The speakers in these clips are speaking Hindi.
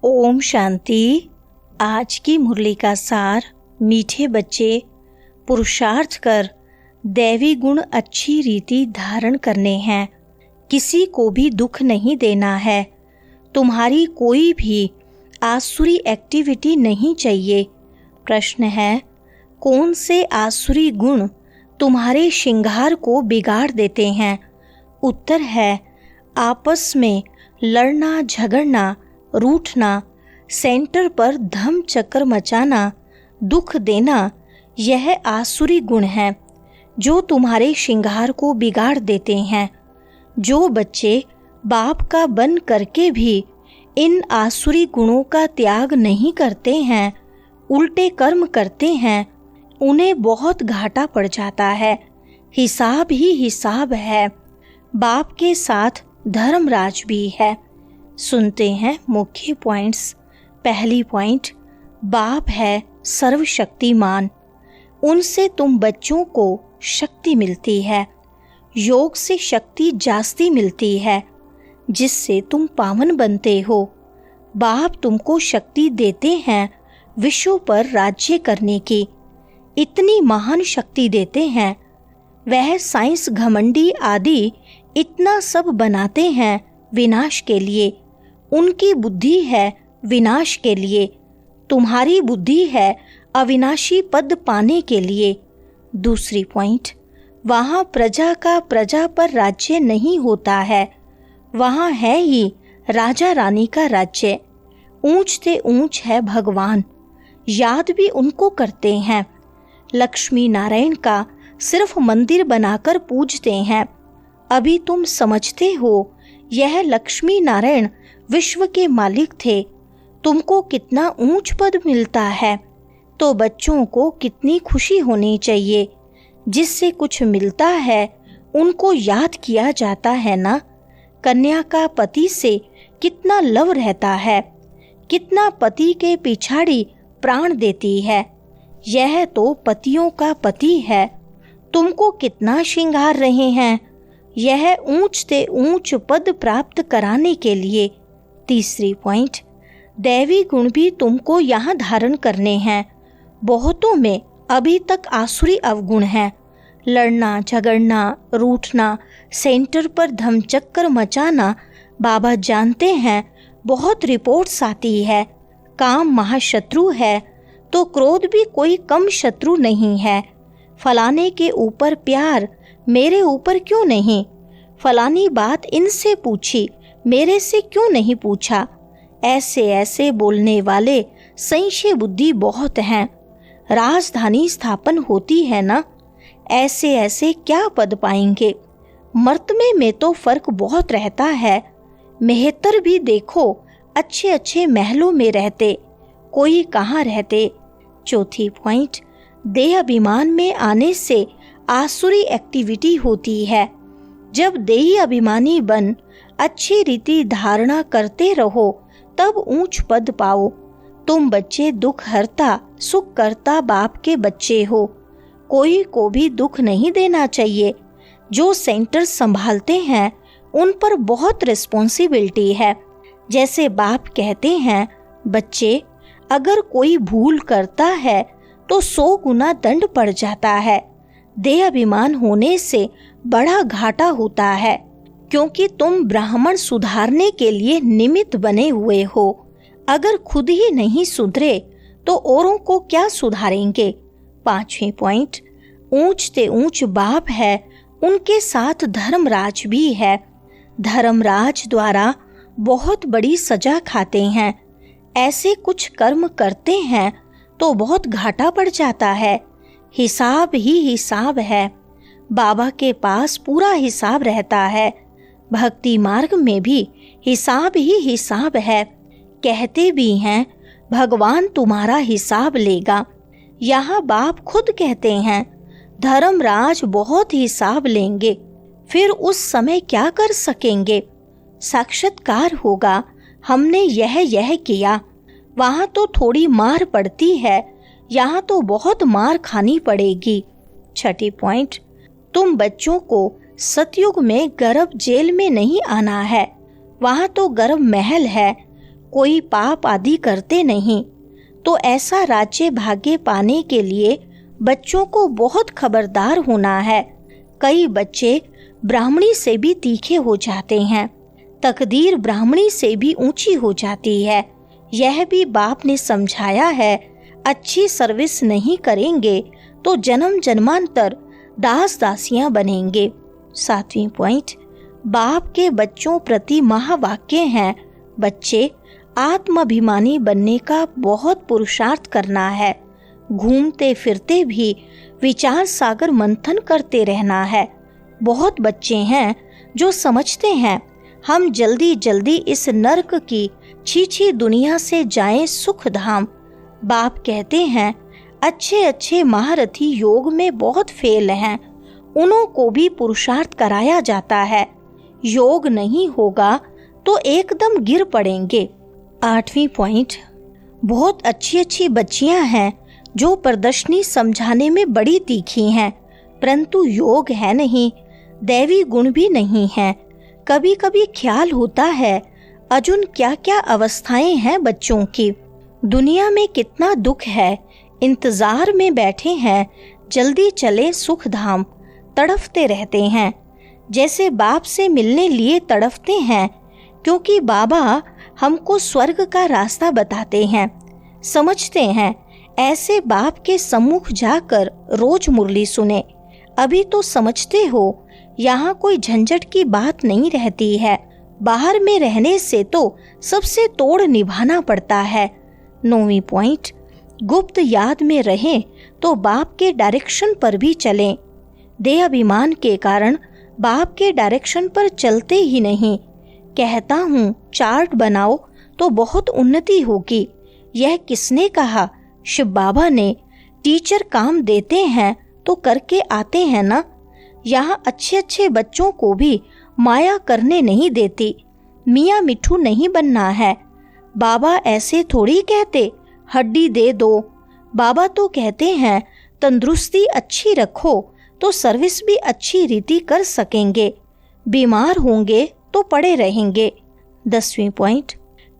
ओम शांति। आज की मुरली का सार। मीठे बच्चे, पुरुषार्थ कर दैवी गुण अच्छी रीति धारण करने हैं। किसी को भी दुख नहीं देना है। तुम्हारी कोई भी आसुरी एक्टिविटी नहीं चाहिए। प्रश्न है, कौन से आसुरी गुण तुम्हारे श्रृंगार को बिगाड़ देते हैं? उत्तर है, आपस में लड़ना झगड़ना, रूठना, सेंटर पर धम चक्कर मचाना, दुख देना, यह आसुरी गुण है जो तुम्हारे श्रृंगार को बिगाड़ देते हैं। जो बच्चे बाप का बन करके भी इन आसुरी गुणों का त्याग नहीं करते हैं, उल्टे कर्म करते हैं, उन्हें बहुत घाटा पड़ जाता है। हिसाब ही हिसाब है। बाप के साथ धर्मराज भी है। सुनते हैं मुख्य पॉइंट्स। पहली पॉइंट, बाप है सर्वशक्तिमान। उनसे तुम बच्चों को शक्ति मिलती है। योग से शक्ति जास्ती मिलती है, जिससे तुम पावन बनते हो। बाप तुमको शक्ति देते हैं विश्व पर राज्य करने की। इतनी महान शक्ति देते हैं। वह साइंस घमंडी आदि इतना सब बनाते हैं विनाश के लिए। उनकी बुद्धि है विनाश के लिए। तुम्हारी बुद्धि है अविनाशी पद पाने के लिए। दूसरी पॉइंट, वहाँ प्रजा का प्रजा पर राज्य नहीं होता है। वहाँ है ही राजा रानी का राज्य। ऊंच से ऊंच है भगवान। याद भी उनको करते हैं। लक्ष्मी नारायण का सिर्फ मंदिर बनाकर पूजते हैं। अभी तुम समझते हो यह लक्ष्मी नारायण विश्व के मालिक थे। तुमको कितना ऊंच पद मिलता है, तो बच्चों को कितनी खुशी होनी चाहिए। जिससे कुछ मिलता है उनको याद किया जाता है ना। कन्या का पति से कितना लव रहता है, कितना पति के पिछाड़ी प्राण देती है। यह तो पतियों का पति है। तुमको कितना श्रृंगार रहे हैं, यह ऊंच से ऊंच पद प्राप्त कराने के लिए। तीसरी पॉइंट, दैवी गुण भी तुमको यहाँ धारण करने हैं। बहुतों में अभी तक आसुरी अवगुण है। लड़ना झगड़ना, रूठना, सेंटर पर धमचक्कर मचाना। बाबा जानते हैं बहुत रिपोर्ट्स आती है। काम महाशत्रु है तो क्रोध भी कोई कम शत्रु नहीं है। फलाने के ऊपर प्यार, मेरे ऊपर क्यों नहीं? फलानी बात इनसे पूछी, मेरे से क्यों नहीं पूछा? ऐसे ऐसे बोलने वाले संशय बुद्धि बहुत हैं। राजधानी स्थापन होती है ना, ऐसे ऐसे क्या पद पाएंगे? मर्तबे में तो फर्क बहुत रहता है। मेहतर भी देखो अच्छे अच्छे महलों में रहते, कोई कहाँ रहते। चौथी पॉइंट, देह अभिमान में आने से आसुरी एक्टिविटी होती है। जब देही अभिमानी बन अच्छी रीति धारणा करते रहो तब ऊंच पद पाओ। तुम बच्चे दुख हरता सुख करता बाप के बच्चे हो। कोई को भी दुख नहीं देना चाहिए। जो सेंटर संभालते हैं उन पर बहुत रिस्पॉन्सिबिलिटी है। जैसे बाप कहते हैं, बच्चे अगर कोई भूल करता है तो 100 गुना दंड पड़ जाता है। देह अभिमान होने से बड़ा घाटा होता है, क्योंकि तुम ब्राह्मण सुधारने के लिए निमित्त बने हुए हो। अगर खुद ही नहीं सुधरे तो औरों को क्या सुधारेंगे? पांचवी पॉइंट, ऊंच से ऊंच बाप है, उनके साथ धर्मराज भी है। धर्मराज द्वारा बहुत बड़ी सजा खाते हैं। ऐसे कुछ कर्म करते हैं तो बहुत घाटा पड़ जाता है। हिसाब ही हिसाब है। बाबा के पास पूरा हिसाब रहता है। भक्ति मार्ग में भी हिसाब ही हिसाब है। कहते भी हैं भगवान तुम्हारा हिसाब लेगा। यहाँ बाप खुद कहते हैं धर्मराज बहुत हिसाब लेंगे। फिर उस समय क्या कर सकेंगे? साक्षात्कार होगा, हमने यह किया। वहाँ तो थोड़ी मार पड़ती है, यहाँ तो बहुत मार खानी पड़ेगी। छठी पॉइंट, तुम बच्चों को सतयुग में गर्भ जेल में नहीं आना है। वहाँ तो गर्भ महल है। कोई पाप आदि करते नहीं। तो ऐसा राज्य भाग्य पाने के लिए बच्चों को बहुत खबरदार होना है। कई बच्चे ब्राह्मणी से भी तीखे हो जाते हैं, तकदीर ब्राह्मणी से भी ऊंची हो जाती है। यह भी बाप ने समझाया है। अच्छी सर्विस नहीं करेंगे तो जन्म जन्मांतर दास दासियां बनेंगे। 7वां पॉइंट, बाप के बच्चों प्रति महावाक्य है, बच्चे आत्माभिमानी बनने का बहुत पुरुषार्थ करना है। घूमते फिरते भी विचार सागर मंथन करते रहना है। बहुत बच्चे हैं जो समझते हैं हम जल्दी जल्दी इस नर्क की छीछी दुनिया से जाएं सुख धाम। बाप कहते हैं अच्छे अच्छे महारथी योग में बहुत फेल हैं, उन्हों को भी पुरुषार्थ कराया जाता है। योग नहीं होगा तो एकदम गिर पड़ेंगे। 8वां पॉइंट, बहुत अच्छी अच्छी बच्चियां हैं जो प्रदर्शनी समझाने में बड़ी तीखी हैं, परंतु योग है नहीं, दैवी गुण भी नहीं है। कभी कभी ख्याल होता है अर्जुन क्या क्या अवस्थाएं हैं बच्चों की। दुनिया में कितना दुख है, इंतजार में बैठे हैं जल्दी चले सुख धाम। तड़फते रहते हैं जैसे बाप से मिलने लिए तड़फते हैं, क्योंकि बाबा हमको स्वर्ग का रास्ता बताते हैं। समझते हैं ऐसे बाप के सम्मुख जाकर रोज मुरली सुने। अभी तो समझते हो यहाँ कोई झंझट की बात नहीं रहती है। बाहर में रहने से तो सबसे तोड़ निभाना पड़ता है। 9वां पॉइंट, गुप्त याद में रहें तो बाप के डायरेक्शन पर भी चलें। देह अभिमान के कारण बाप के डायरेक्शन पर चलते ही नहीं। कहता हूँ चार्ट बनाओ तो बहुत उन्नति होगी। यह किसने कहा? शिव बाबा ने। टीचर काम देते हैं तो करके आते हैं ना। यहाँ अच्छे अच्छे बच्चों को भी माया करने नहीं देती। मियाँ मिठू नहीं बनना है। बाबा ऐसे थोड़ी कहते हड्डी दे दो। बाबा तो कहते हैं तंदुरुस्ती अच्छी रखो तो सर्विस भी अच्छी रीति कर सकेंगे। बीमार होंगे तो पड़े रहेंगे। 10वां पॉइंट,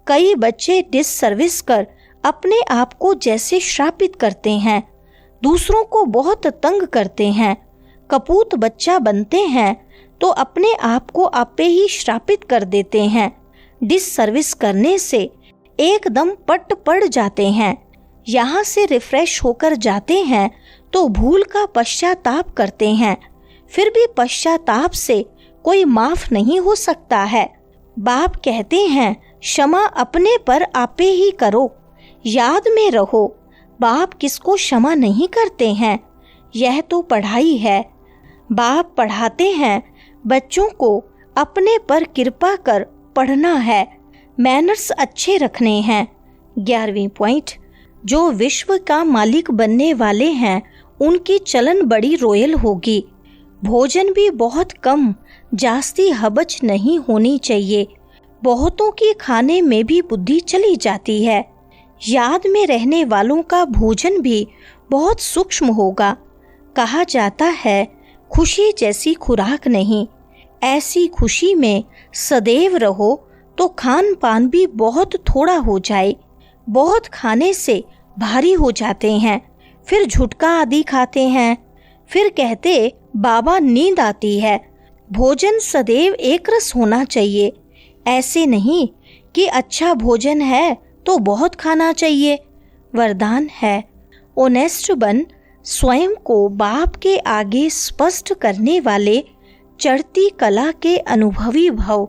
कई बच्चे डिससर्विस कर अपने आप को जैसे श्रापित करते हैं, दूसरों को बहुत तंग करते हैं। कपूत बच्चा बनते हैं तो अपने आप को आपे ही श्रापित कर देते हैं। डिससर्विस करने से एकदम पट पड़ जाते हैं। यहाँ से रिफ्रेश होकर जाते हैं तो भूल का पश्चाताप करते हैं। फिर भी पश्चाताप से कोई माफ नहीं हो सकता है। बाप कहते हैं क्षमा अपने पर आपे ही करो। याद में रहो बाप किसको क्षमा नहीं करते हैं। यह तो पढ़ाई है। बाप पढ़ाते हैं बच्चों को अपने पर कृपा कर पढ़ना है, मैनर्स अच्छे रखने हैं। 11वां पॉइंट, जो विश्व का मालिक बनने वाले हैं उनकी चलन बड़ी रॉयल होगी। भोजन भी बहुत कम, जास्ती हबच नहीं होनी चाहिए। बहुतों की खाने में भी बुद्धि चली जाती है। याद में रहने वालों का भोजन भी बहुत सूक्ष्म होगा। कहा जाता है खुशी जैसी खुराक नहीं। ऐसी खुशी में सदैव रहो तो खान पान भी बहुत थोड़ा हो जाए। बहुत खाने से भारी हो जाते हैं, फिर झुटका आदि खाते हैं, फिर कहते बाबा नींद आती है। भोजन सदैव एक रस होना चाहिए। ऐसे नहीं कि अच्छा भोजन है तो बहुत खाना चाहिए। वरदान है ऑनेस्ट बन, स्वयं को बाप के आगे स्पष्ट करने वाले चढ़ती कला के अनुभवी भव।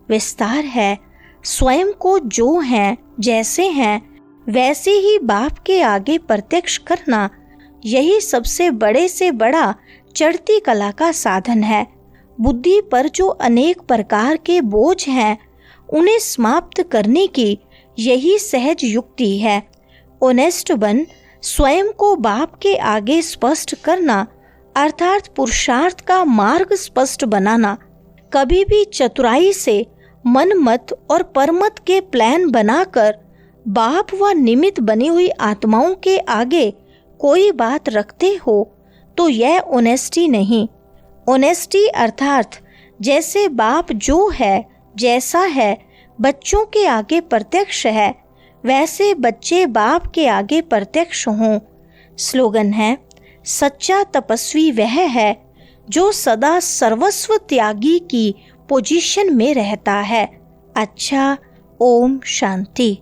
विस्तार है स्वयं को जो हैं जैसे हैं वैसे ही बाप के आगे प्रत्यक्ष करना। यही सबसे बड़े से बड़ा चढ़ती कला का साधन है। बुद्धि पर जो अनेक प्रकार के बोझ हैं उन्हें समाप्त करने की यही सहज युक्ति है। ऑनेस्ट बन, स्वयं को बाप के आगे स्पष्ट करना अर्थात पुरुषार्थ का मार्ग स्पष्ट बनाना। कभी भी चतुराई से मन मत और परमत के प्लान बनाकर बाप व निमित्त बनी हुई आत्माओं के आगे कोई बात रखते हो तो यह ऑनेस्टी नहीं। ऑनेस्टी अर्थात जैसे बाप जो है जैसा है बच्चों के आगे प्रत्यक्ष है, वैसे बच्चे बाप के आगे प्रत्यक्ष हों। स्लोगन है, सच्चा तपस्वी वह है जो सदा सर्वस्व त्यागी की पोजीशन में रहता है। अच्छा, ओम शांति।